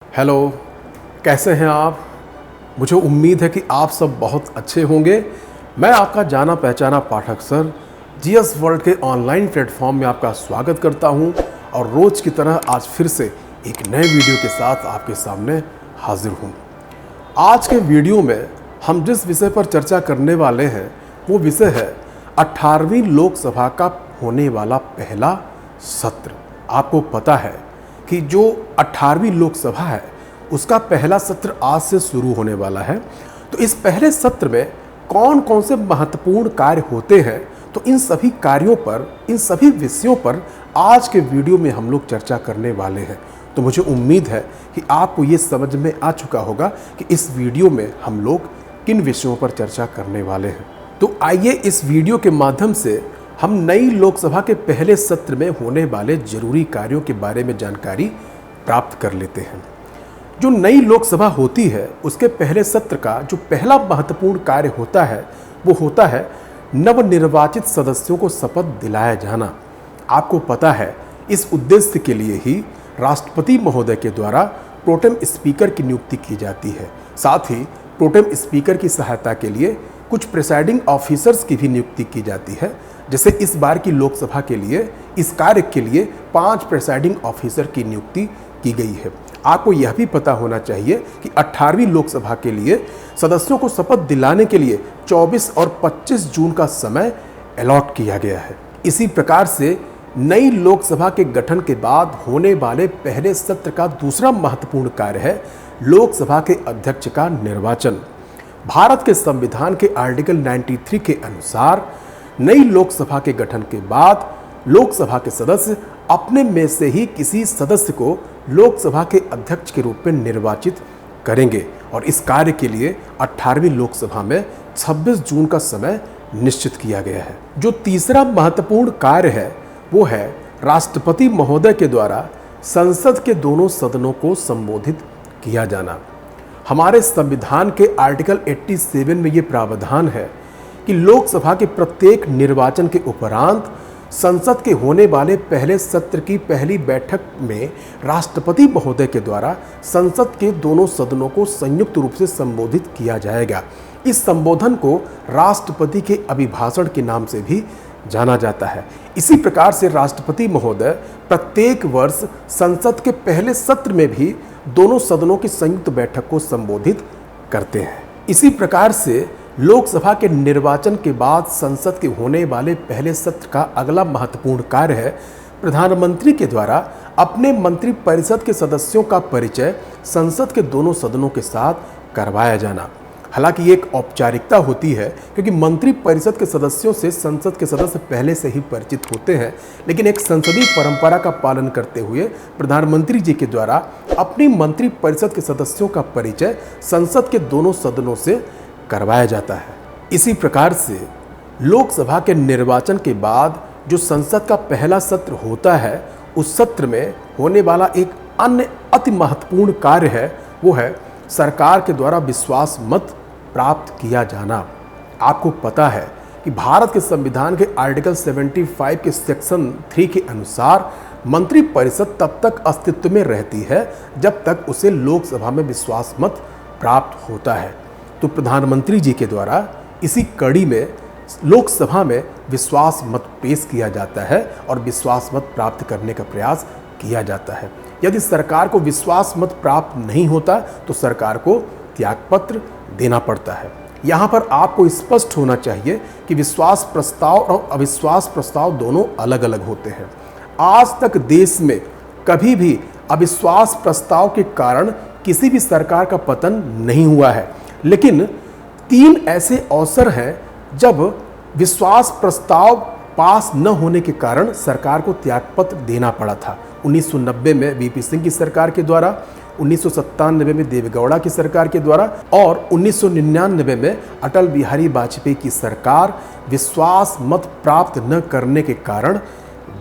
Hello, कैसे हैं आप? मुझे उम्मीद है कि आप सब बहुत अच्छे होंगे। मैं आपका जाना पहचाना पाठक सर जीएस वर्ल्ड के ऑनलाइन प्लेटफॉर्म में आपका स्वागत करता हूं और रोज़ की तरह आज फिर से एक नए वीडियो के साथ आपके सामने हाजिर हूं। आज के वीडियो में हम जिस विषय पर चर्चा करने वाले हैं वो विषय है 18वीं लोकसभा का होने वाला पहला सत्र। आपको पता है कि जो 18वीं लोकसभा है उसका पहला सत्र आज से शुरू होने वाला है। तो इस पहले सत्र में कौन कौन से महत्वपूर्ण कार्य होते हैं, तो इन सभी कार्यों पर, इन सभी विषयों पर आज के वीडियो में हम लोग चर्चा करने वाले हैं। तो मुझे उम्मीद है कि आपको ये समझ में आ चुका होगा कि इस वीडियो में हम लोग किन विषयों पर चर्चा करने वाले हैं। तो आइए इस वीडियो के माध्यम से हम नई लोकसभा के पहले सत्र में होने वाले जरूरी कार्यों के बारे में जानकारी प्राप्त कर लेते हैं। जो नई लोकसभा होती है उसके पहले सत्र का जो पहला महत्वपूर्ण कार्य होता है वो होता है नवनिर्वाचित सदस्यों को शपथ दिलाया जाना। आपको पता है इस उद्देश्य के लिए ही राष्ट्रपति महोदय के द्वारा प्रोटेम स्पीकर की नियुक्ति की जाती है। साथ ही प्रोटेम स्पीकर की सहायता के लिए कुछ प्रिसाइडिंग ऑफिसर्स की भी नियुक्ति की जाती है। जैसे इस बार की लोकसभा के लिए इस कार्य के लिए 5 प्रिसाइडिंग ऑफिसर की नियुक्ति की गई है। आपको यह भी पता होना चाहिए कि 18वीं लोकसभा के लिए सदस्यों को शपथ दिलाने के लिए 24 और 25 जून का समय अलॉट किया गया है। इसी प्रकार से नई लोकसभा के गठन के बाद होने वाले पहले सत्र का दूसरा महत्वपूर्ण कार्य है लोकसभा के अध्यक्ष का निर्वाचन। भारत के संविधान के आर्टिकल 93 के अनुसार नई लोकसभा के गठन के बाद लोकसभा के सदस्य अपने में से ही किसी सदस्य को लोकसभा के अध्यक्ष के रूप में निर्वाचित करेंगे और इस कार्य के लिए 18वीं लोकसभा में 26 जून का समय निश्चित किया गया है। जो तीसरा महत्वपूर्ण कार्य है वो है राष्ट्रपति महोदय के द्वारा संसद के दोनों सदनों को संबोधित किया जाना। हमारे संविधान के आर्टिकल 87 में ये प्रावधान है कि लोकसभा के प्रत्येक निर्वाचन के उपरांत संसद के होने वाले पहले सत्र की पहली बैठक में राष्ट्रपति महोदय के द्वारा संसद के दोनों सदनों को संयुक्त रूप से संबोधित किया जाएगा। इस संबोधन को राष्ट्रपति के अभिभाषण के नाम से भी जाना जाता है। इसी प्रकार से राष्ट्रपति महोदय प्रत्येक वर्ष संसद के पहले सत्र में भी दोनों सदनों की संयुक्त बैठक को संबोधित करते हैं। इसी प्रकार से लोकसभा के निर्वाचन के बाद संसद के होने वाले पहले सत्र का अगला महत्वपूर्ण कार्य है प्रधानमंत्री के द्वारा अपने मंत्रिपरिषद के सदस्यों का परिचय संसद के दोनों सदनों के साथ करवाया जाना। हालांकि ये एक औपचारिकता होती है क्योंकि मंत्रिपरिषद के सदस्यों से संसद के सदस्य पहले से ही परिचित होते हैं, लेकिन एक संसदीय परंपरा का पालन करते हुए प्रधानमंत्री जी के द्वारा अपनी मंत्रिपरिषद के सदस्यों का परिचय संसद के दोनों सदनों से करवाया जाता है। इसी प्रकार से लोकसभा के निर्वाचन के बाद जो संसद का पहला सत्र होता है उस सत्र में होने वाला एक अन्य अति महत्वपूर्ण कार्य है वो है सरकार के द्वारा विश्वास मत प्राप्त किया जाना। आपको पता है कि भारत के संविधान के आर्टिकल 75 के सेक्शन 3 के अनुसार मंत्रिपरिषद तब तक अस्तित्व में रहती है जब तक उसे लोकसभा में विश्वास मत प्राप्त होता है। तो प्रधानमंत्री जी के द्वारा इसी कड़ी में लोकसभा में विश्वास मत पेश किया जाता है और विश्वास मत प्राप्त करने का प्रयास किया जाता है। यदि सरकार को विश्वास मत प्राप्त नहीं होता तो सरकार को त्यागपत्र देना पड़ता है। यहाँ पर आपको स्पष्ट होना चाहिए कि विश्वास प्रस्ताव और अविश्वास प्रस्ताव दोनों अलग अलग होते हैं। आज तक देश में कभी भी अविश्वास प्रस्ताव के कारण किसी भी सरकार का पतन नहीं हुआ है, लेकिन 3 ऐसे अवसर हैं जब विश्वास प्रस्ताव पास न होने के कारण सरकार को त्यागपत्र देना पड़ा था। 1990 में वीपी सिंह की सरकार के द्वारा, 1997 में देवेगौड़ा की सरकार के द्वारा और 1999 में अटल बिहारी वाजपेयी की सरकार विश्वास मत प्राप्त न करने के कारण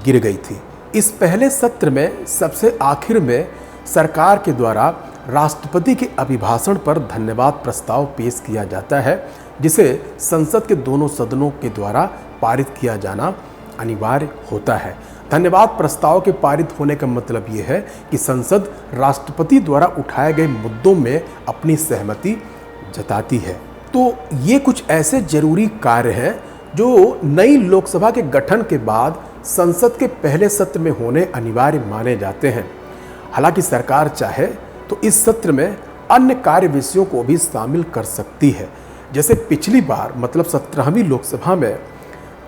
गिर गई थी। इस पहले सत्र में सबसे आखिर में सरकार के द्वारा राष्ट्रपति के अभिभाषण पर धन्यवाद प्रस्ताव पेश किया जाता है, जिसे संसद के दोनों सदनों के द्वारा पारित किया जाना अनिवार्य होता है। धन्यवाद प्रस्ताव के पारित होने का मतलब ये है कि संसद राष्ट्रपति द्वारा उठाए गए मुद्दों में अपनी सहमति जताती है। तो ये कुछ ऐसे जरूरी कार्य हैं जो नई लोकसभा के गठन के बाद संसद के पहले सत्र में होने अनिवार्य माने जाते हैं। हालांकि सरकार चाहे तो इस सत्र में अन्य कार्य विषयों को भी शामिल कर सकती है। जैसे पिछली बार मतलब 17वीं लोकसभा में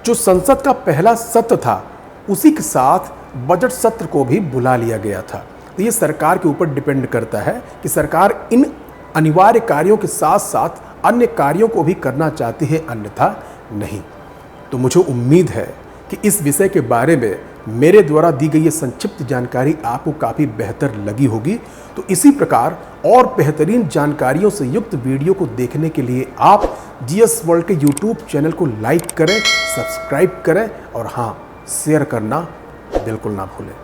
जो संसद का पहला सत्र था उसी के साथ बजट सत्र को भी बुला लिया गया था। तो ये सरकार के ऊपर डिपेंड करता है कि सरकार इन अनिवार्य कार्यों के साथ साथ अन्य कार्यों को भी करना चाहती है, अन्यथा नहीं। तो मुझे उम्मीद है कि इस विषय के बारे में मेरे द्वारा दी गई ये संक्षिप्त जानकारी आपको काफ़ी बेहतर लगी होगी। तो इसी प्रकार और बेहतरीन जानकारियों से युक्त वीडियो को देखने के लिए आप जीएस वर्ल्ड के यूट्यूब चैनल को लाइक करें, सब्सक्राइब करें और हाँ, शेयर करना बिल्कुल ना भूलें।